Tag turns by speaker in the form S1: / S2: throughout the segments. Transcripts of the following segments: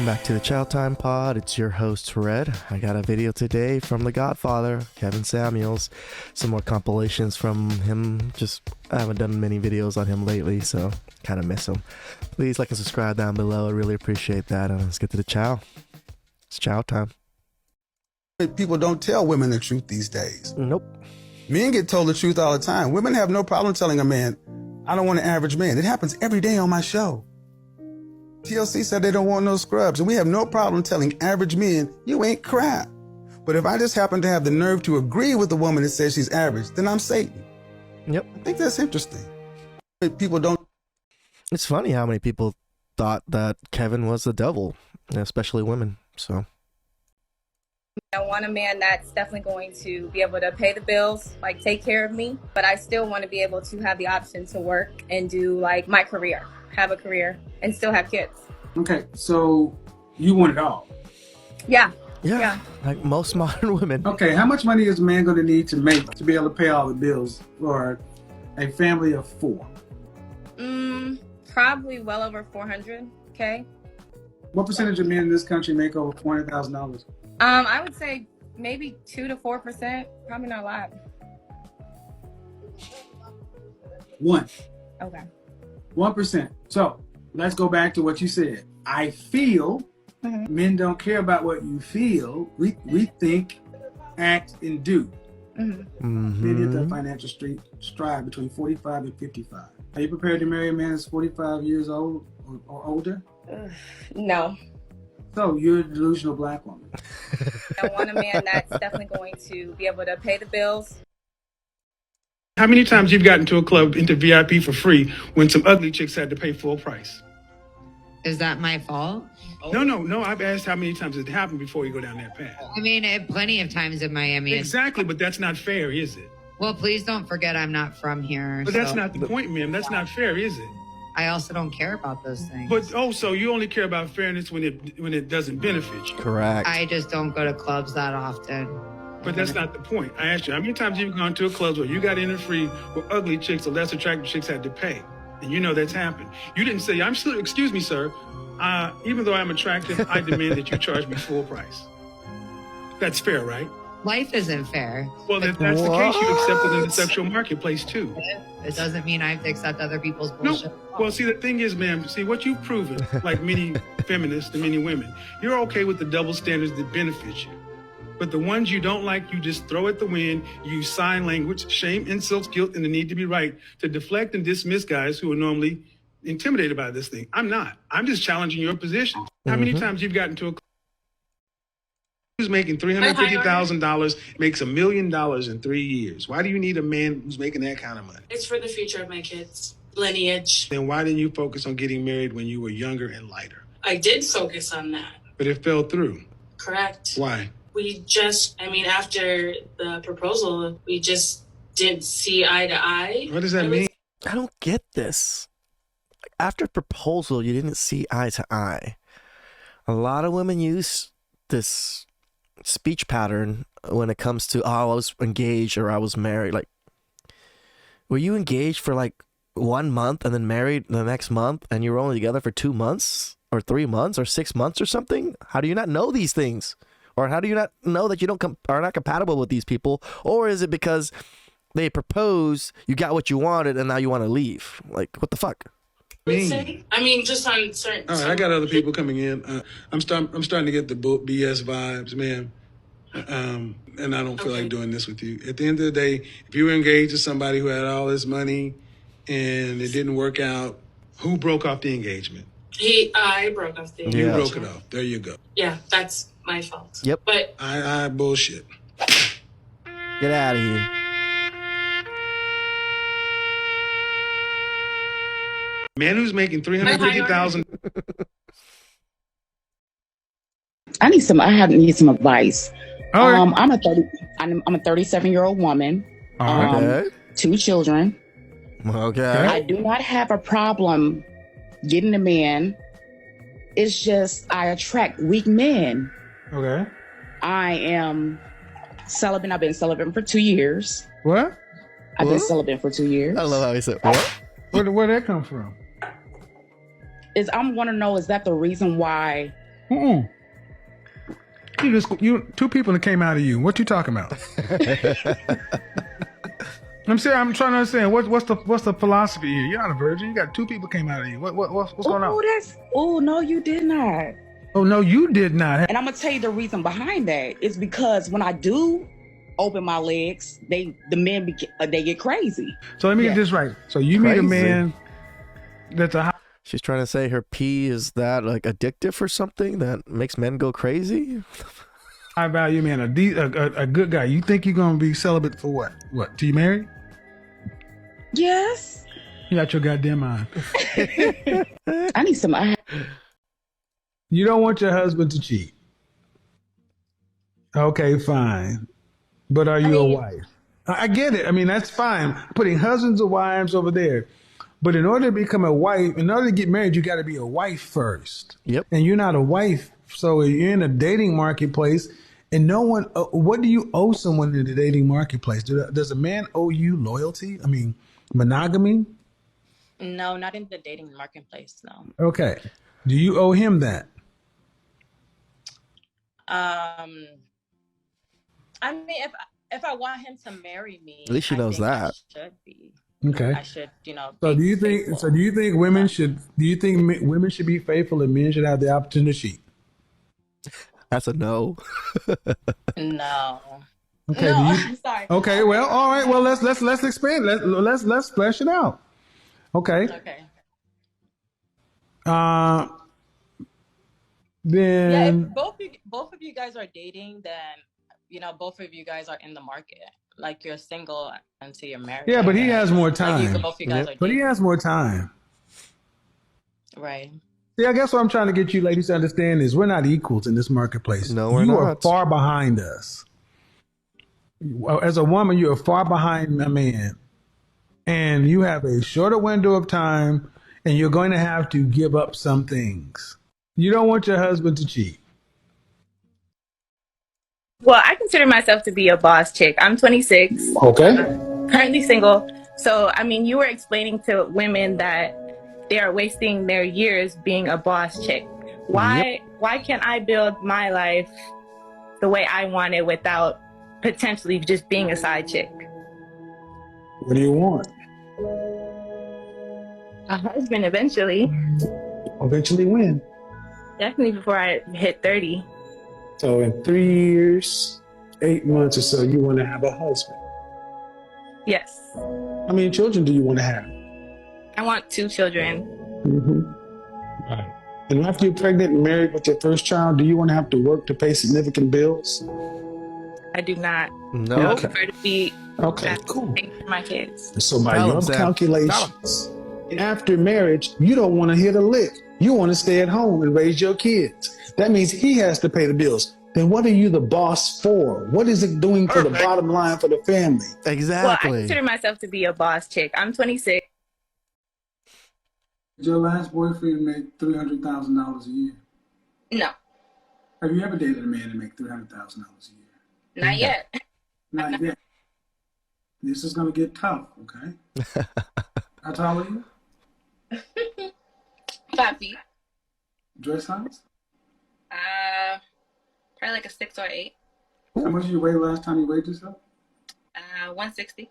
S1: Welcome back to the TheChowTimePod. It's your host, Red. I got a video today from The Godfather, Kevin Samuels. Some more compilations from him. I haven't done many videos on him lately, so kind of miss him. Please like and subscribe down below. I really appreciate that. And let's get to the chow. It's chow time.
S2: People don't tell women the truth these days.
S1: Nope.
S2: Men get told the truth all the time. Women have no problem telling a man, I don't want an average man. It happens every day on my show. TLC said they don't want no scrubs, and we have no problem telling average men, you ain't crap. But if I just happen to have the nerve to agree with a woman that says she's average, then I'm Satan.
S1: Yep.
S2: I think that's interesting. People don't.
S1: It's funny how many people thought that Kevin was the devil, especially women. So
S3: I want a man that's definitely going to be able to pay the bills, like take care of me, but I still want to be able to have the option to work and do like my career, have a career and still have kids.
S4: Okay, so you want it all?
S3: Yeah.
S1: Like most modern women.
S4: Okay, how much money is a man going to need to make to be able to pay all the bills for a family of four?
S3: Probably well over 400K.
S4: What percentage of men in this country make over $400,000?
S3: I would say maybe 2 to 4%. Probably not a lot.
S4: 1.
S3: Okay.
S4: 1%. So let's go back to what you said. I feel men don't care about what you feel. We think, act, and do. Men hit the financial stride between 45 and 55. Are you prepared to marry a man that's 45 years old or older?
S3: No.
S4: So you're a delusional black woman.
S3: I want a man that's definitely going to be able to pay the bills.
S5: How many times you've gotten to a club into VIP for free when some ugly chicks had to pay full price?
S6: Is that my fault?
S5: No. I've asked how many times it happened before you go down that path.
S6: I mean, plenty of times in Miami.
S5: Exactly, but that's not fair, is it?
S6: Well, please don't forget I'm not from here.
S5: But that's not the point, ma'am. That's not fair, is it?
S6: I also don't care about those things.
S5: But so you only care about fairness when it doesn't benefit you.
S1: Correct.
S6: I just don't go to clubs that often.
S5: But that's not the point. I asked you, how many times you've gone to a club where you got in for free where ugly chicks or less attractive chicks had to pay? And you know that's happened. You didn't say, excuse me, sir. Even though I'm attractive, I demand that you charge me full price. That's fair, right?
S6: Life isn't fair.
S5: Well, if that's the case, you accept it in the sexual marketplace, too.
S6: It doesn't mean I have to accept other people's bullshit.
S5: No. Well, see, the thing is, ma'am, what you've proven, like many feminists and many women, you're okay with the double standards that benefit you. But the ones you don't like, you just throw at the wind, you use sign language, shame, insults, guilt, and the need to be right to deflect and dismiss guys who are normally intimidated by this thing. I'm not. I'm just challenging your position. How many times you've gotten to a who's making $350,000 makes $1 million in 3 years? Why do you need a man who's making that kind of money?
S7: It's for the future of my kids' lineage.
S5: Then why didn't you focus on getting married when you were younger and lighter?
S7: I did focus on that.
S5: But it fell through.
S7: Correct.
S5: Why?
S7: After the proposal, we just didn't see eye to eye.
S5: What does that mean?
S1: I don't get this. After proposal, you didn't see eye to eye. A lot of women use this speech pattern when it comes to, I was engaged or I was married. Like, were you engaged for like 1 month and then married the next month and you were only together for 2 months or 3 months or 6 months or something? How do you not know these things? Or how do you not know that you are not compatible with these people? Or is it because they proposed, you got what you wanted, and now you want to leave? Like, what the fuck?
S7: Just on certain.
S5: All right, I got other people coming in. I'm starting to get the BS vibes, ma'am. And I don't feel like doing this with you. At the end of the day, if you were engaged to somebody who had all this money and it didn't work out, who broke off the engagement?
S7: I broke off the engagement.
S5: You broke it off. There you go.
S7: Yeah, that's my fault.
S1: Yep.
S7: But
S5: I bullshit.
S1: Get out of here.
S5: Man who's making $350,000.
S8: I need some advice. I'm a 37-year-old woman.
S1: Okay.
S8: 2 children.
S1: Okay.
S8: I do not have a problem getting a man. It's just I attract weak men.
S4: Okay.
S8: I am celibate. I've been celibate for 2 years.
S4: What?
S8: I've been celibate for 2 years.
S1: I love how he said, what?
S4: Where'd that come from?
S8: I want to know, is that the reason why
S4: Two people that came out of you. What you talking about? I'm trying to understand what's the philosophy here. You're not a virgin. You got two people came out of you. What's going on?
S8: No, you did not.
S4: Oh no, you did not.
S8: And I'm gonna tell you the reason behind that is because when I do open my legs, the men they get crazy.
S4: So let me get this right. So you meet a man that's a.
S1: She's trying to say her pee is that like addictive or something that makes men go crazy.
S4: High value man, a good guy. You think you're gonna be celibate for what? What? Till you married?
S8: Yes.
S4: You got your goddamn mind.
S8: I need some.
S4: You don't want your husband to cheat. Okay, fine. But are you a wife? I get it. I mean, that's fine. Putting husbands or wives over there. But in order to become a wife, in order to get married, you got to be a wife first.
S1: Yep.
S4: And you're not a wife. So you're in a dating marketplace and no one, what do you owe someone in the dating marketplace? Does a man owe you loyalty? I mean, monogamy?
S9: No, not in the dating marketplace, no.
S4: Okay. Do you owe him that?
S9: I mean, if I want him to marry me,
S1: At least she knows that.
S9: I should be.
S4: Okay.
S9: I should,
S4: So do you
S9: faithful.
S4: think women should be faithful and men should have the opportunity to cheat?
S1: That's a no.
S9: No.
S4: Okay.
S9: No, I'm sorry.
S4: Okay. Well, all right. Well, let's expand. Let's flesh it out. Okay.
S9: Okay.
S4: Then.
S9: Yeah, if both of you guys are dating, then both of you guys are in the market. Like you're single until you're married.
S4: Yeah, but he has more time.
S9: Like both of you guys are dating.
S4: But he has more time.
S9: Right.
S4: See, I guess what I'm trying to get you ladies to understand is we're not equals in this marketplace.
S1: No, we're
S4: you
S1: not.
S4: are far behind us. As a woman, you are far behind a man. And you have a shorter window of time, and you're going to have to give up some things. You don't want your husband to cheat.
S3: Well, I consider myself to be a boss chick. I'm 26.
S4: Okay.
S3: Currently single. So, I mean, you were explaining to women that they are wasting their years being a boss chick. Why can't I build my life the way I want it without potentially just being a side chick?
S4: What do you want?
S3: A husband eventually.
S4: Eventually when?
S3: Definitely before I hit 30.
S4: So in 3 years, 8 months or so, you want to have a husband.
S3: Yes.
S4: How many children do you want to have?
S3: I want 2 children.
S4: Mm-hmm. Right. And after you're pregnant and married with your first child, do you want to have to work to pay significant bills?
S3: I do not.
S1: No.
S3: I would prefer to be
S4: Cool.
S3: for my kids.
S4: So by your calculations, after marriage, you don't want to hit a lick. You want to stay at home and raise your kids. That means he has to pay the bills. Then what are you the boss for? What is it doing for the bottom line for the family?
S1: Exactly.
S3: Well, I consider myself to be a boss chick. I'm 26.
S4: Did your last boyfriend make $300,000 a year?
S3: No,
S4: Have you ever dated a man that make $300,000 a year?
S3: not yet.
S4: Not yet. This is going to get tough, okay? How tall are you?
S3: 5 feet.
S4: Dress size?
S3: Probably like a 6 or 8.
S4: How much did you weigh last time you weighed yourself?
S3: 160.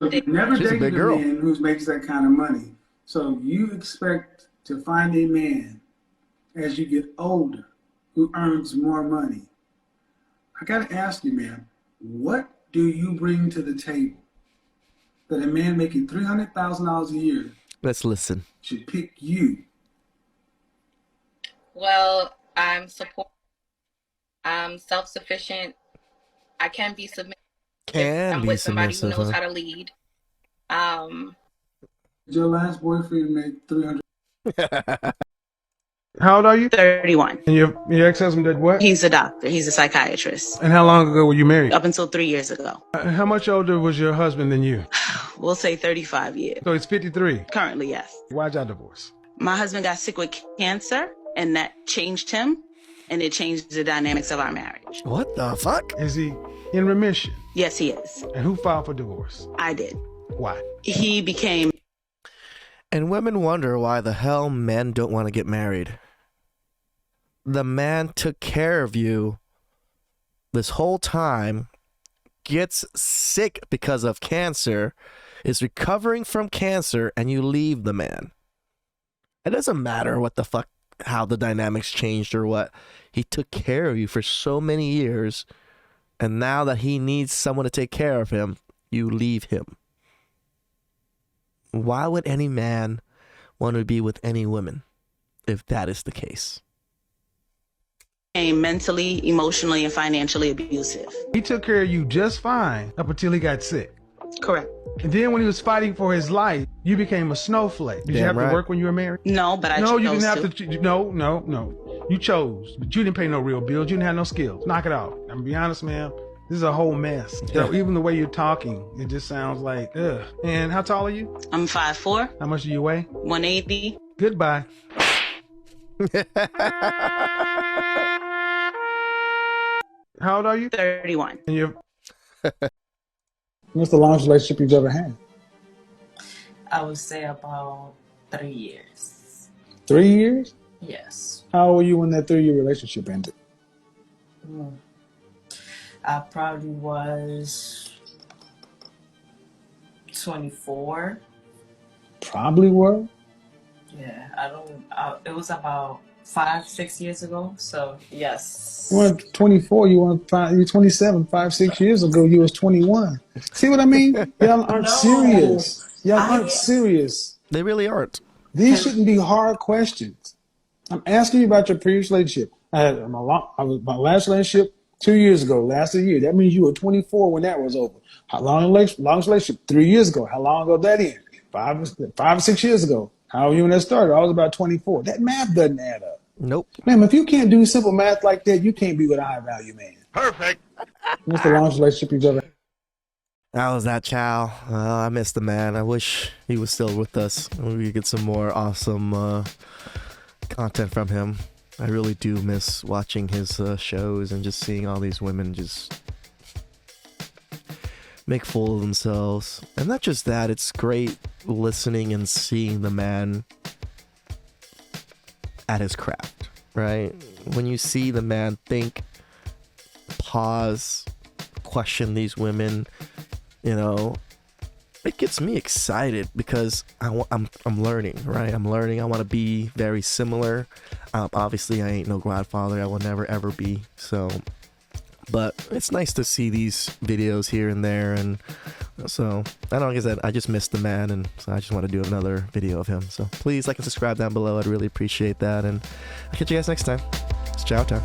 S4: So you never
S1: She's a
S4: dated
S1: big
S4: a
S1: girl.
S4: man who makes that kind of money. So you expect to find a man as you get older who earns more money. I got to ask you, ma'am, what do you bring to the table that a man making $300,000 a year
S1: Let's listen.
S4: should pick you?
S3: Well, I'm support. I'm self-sufficient. I can be submissive. I'm with somebody who knows how to lead.
S4: Did your last boyfriend make $300,000? How old are you?
S10: 31.
S4: And your ex-husband did what?
S10: He's a doctor. He's a psychiatrist.
S4: And how long ago were you married?
S10: Up until 3 years ago.
S4: How much older was your husband than you?
S10: We'll say 35 years.
S4: So he's 53.
S10: Currently, yes.
S4: Why'd y'all divorce?
S10: My husband got sick with cancer, and that changed him, and it changed the dynamics of our marriage.
S1: What the fuck?
S4: Is he in remission?
S10: Yes, he is.
S4: And who filed for divorce?
S10: I did.
S4: Why?
S10: He became...
S1: And women wonder why the hell men don't want to get married. the man took care of you this whole time, gets sick because of cancer, is recovering from cancer, and you leave the man. It doesn't matter what the fuck, how the dynamics changed or what. He took care of you for so many years, and now that he needs someone to take care of him, you leave him. Why would any man want to be with any woman if that is the case?
S10: Mentally, emotionally, and financially abusive.
S4: He took care of you just fine up until he got sick.
S10: Correct.
S4: And then when he was fighting for his life, you became a snowflake. Did you have to work when you were married?
S10: No, but I
S4: No,
S10: chose
S4: you didn't have to. No. You chose, but you didn't pay no real bills. You didn't have no skills. Knock it off. I'm gonna be honest, man. This is a whole mess.
S1: Yeah.
S4: Even the way you're talking, it just sounds like, ugh. And how tall are you?
S10: I'm 5'4".
S4: How much do you weigh?
S10: 180.
S4: Goodbye. How old are you?
S10: 31.
S4: And you're
S2: What's the longest relationship you've ever had?
S9: I would say about 3 years.
S2: 3 years?
S9: Yes.
S2: How old were you when that 3-year relationship ended?
S9: I probably was 24.
S2: Probably were.
S9: Yeah, it was about 5-6 years ago. So yes.
S2: You weren't 24, you're 27. 5-6 years ago, you was 21. See what I mean? Y'all aren't serious. Y'all aren't serious.
S1: They really aren't.
S2: These shouldn't be hard questions. I'm asking you about your previous relationship. My last relationship 2 years ago, lasted a year. That means you were 24 when that was over. How long relationship? 3 years ago. How long ago did that end? 5 or 6 years ago. How you when that started? I was about 24. That math doesn't add up.
S1: Nope.
S2: Man, if you can't do simple math like that, you can't be with a high value man.
S5: Perfect.
S2: What's the longest relationship you've ever had?
S1: That was that Chow. I miss the man. I wish he was still with us. We could get some more awesome content from him. I really do miss watching his shows and just seeing all these women just make fool of themselves. And not just that, it's great listening and seeing the man at his craft, right? When you see the man think, pause, question these women, you know, it gets me excited because I'm learning, right? I'm learning. I want to be very similar. Obviously, I ain't no Godfather. I will never ever be. So, but it's nice to see these videos here and there, and so I don't know. Like I said, I just missed the man, and so I just want to do another video of him. So please like and subscribe down below. I'd really appreciate that, and I'll catch you guys next time. It's Chow time.